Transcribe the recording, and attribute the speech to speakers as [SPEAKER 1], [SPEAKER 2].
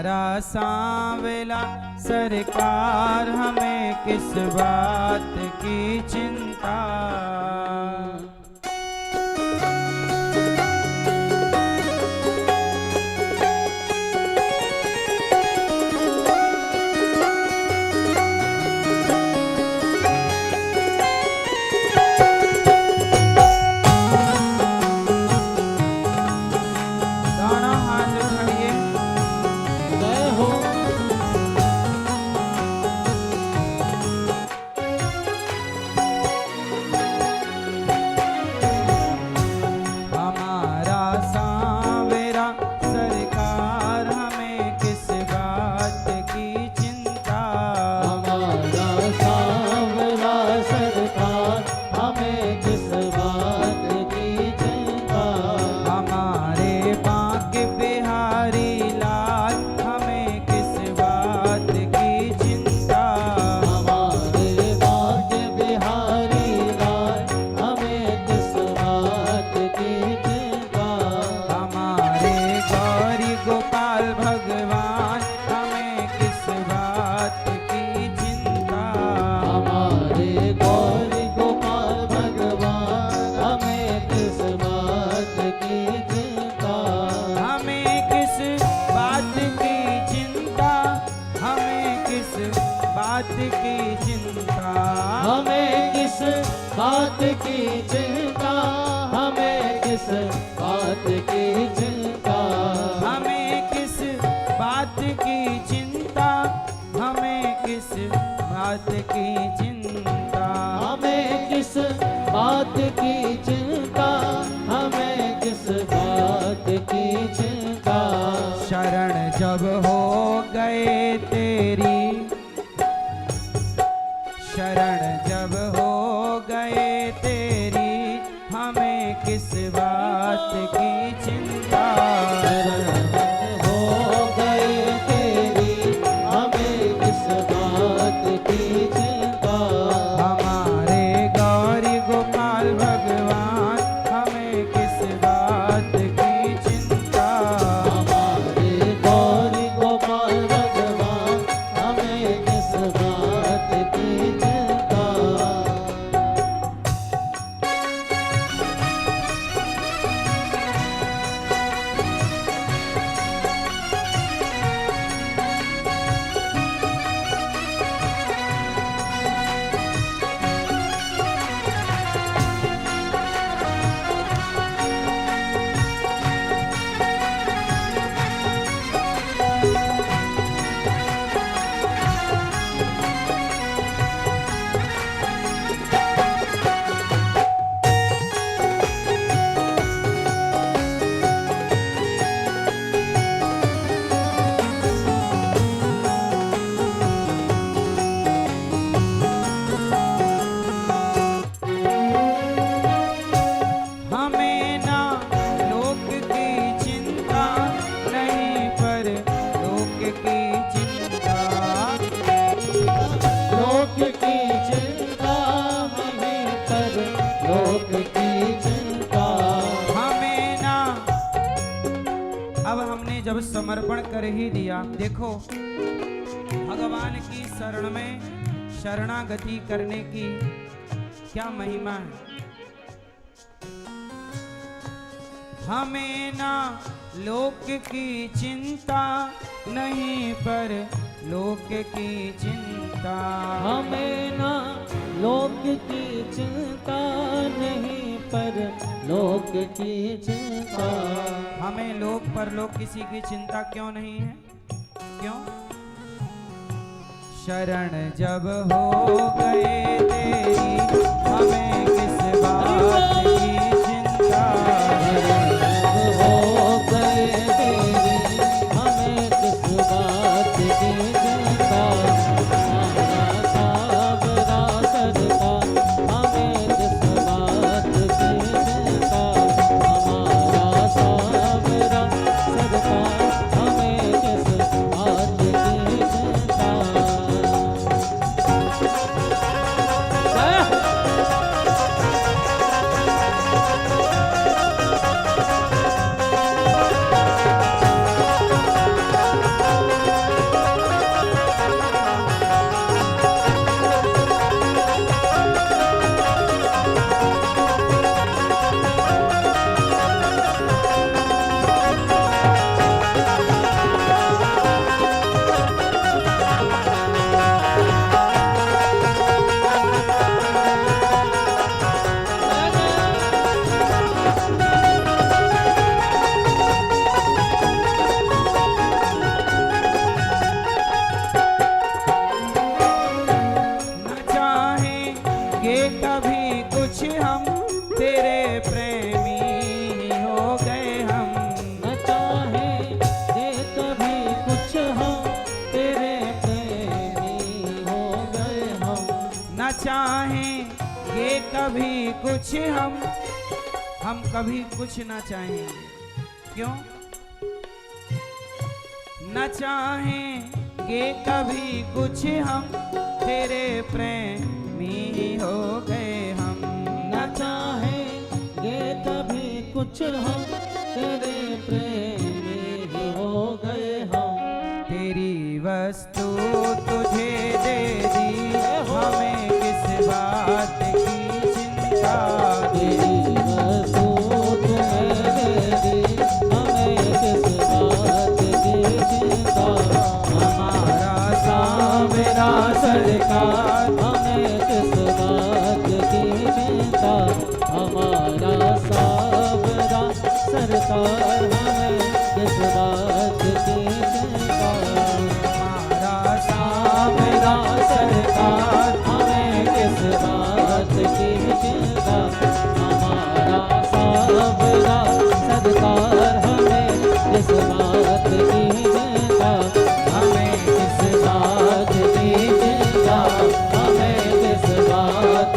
[SPEAKER 1] हमारा सांवला सरकार, हमें किस बात की चिंता।
[SPEAKER 2] बात की चिंता, हमें किस बात की चिंता।
[SPEAKER 1] हमें किस बात की चिंता, हमें किस बात की चिंता।
[SPEAKER 2] हमें किस बात की चिंता, हमें किस बात की चिंता।
[SPEAKER 1] शरण जब हो गए तेरी, शरण जब हो गए तेरी, हमें किस बात की चिंता।
[SPEAKER 2] शरण हो गए तेरी, हमें किस बात की चिंता।
[SPEAKER 1] हमारे गौरी गोपाल भगवान, हमें किस बात की चिंता।
[SPEAKER 2] हमारे गौरी गोपाल भगवान, हमें किस बात की चिंता।
[SPEAKER 1] हमें ना लोक की चिंता, नहीं पर लोक की चिंता।
[SPEAKER 2] लोक की चिंता, हमें पर लोक की चिंता।
[SPEAKER 1] हमें ना, अब हमने जब समर्पण कर ही दिया, देखो भगवान की शरण में शरणागति करने की क्या महिमा है। हमें ना लोक की चिंता, नहीं पर लोक की चिंता।
[SPEAKER 2] हमें ना लोक की चिंता, नहीं पर लोक की चिंता।
[SPEAKER 1] हमें लोक परलोक किसी की चिंता क्यों नहीं है? क्यों? शरण जब हो गए तेरी, हमें किस बात की चिंता।
[SPEAKER 2] हो गए तेरी, हमें किस बात की चिंता। हमारा सावरा सरकार, हमें किस बात की चिंता। हमारा सावरा सरकार, हमें किस बात की चिंता।
[SPEAKER 1] चाहेंगे कभी कुछ हम कभी कुछ ना चाहेंगे। क्यों न चाहेंगे कभी कुछ हम, तेरे प्रेमी हो गए हम।
[SPEAKER 2] न चाहेंगे कभी कुछ हम, तेरे प्रेमी ही हो गए हम।
[SPEAKER 1] तेरी वस्तु तुझे दे दी, हमें किस बात की चिंता।
[SPEAKER 2] तेरी वस्तु तुम्हें दे दी, हमें किस बात की चिंता।
[SPEAKER 1] हमारा सावरा सरकार,
[SPEAKER 2] हमें किस बात की चिंता। हमारा सावरा सरकार, हमें किस बात की चिंता।
[SPEAKER 1] हमारा सावरा सरकार,
[SPEAKER 2] हमें किस बात की चिंता। हमारा सावरा सरकार, हमें किस बात की चिंता। हमें किस बात की चिंता। हमें किस बात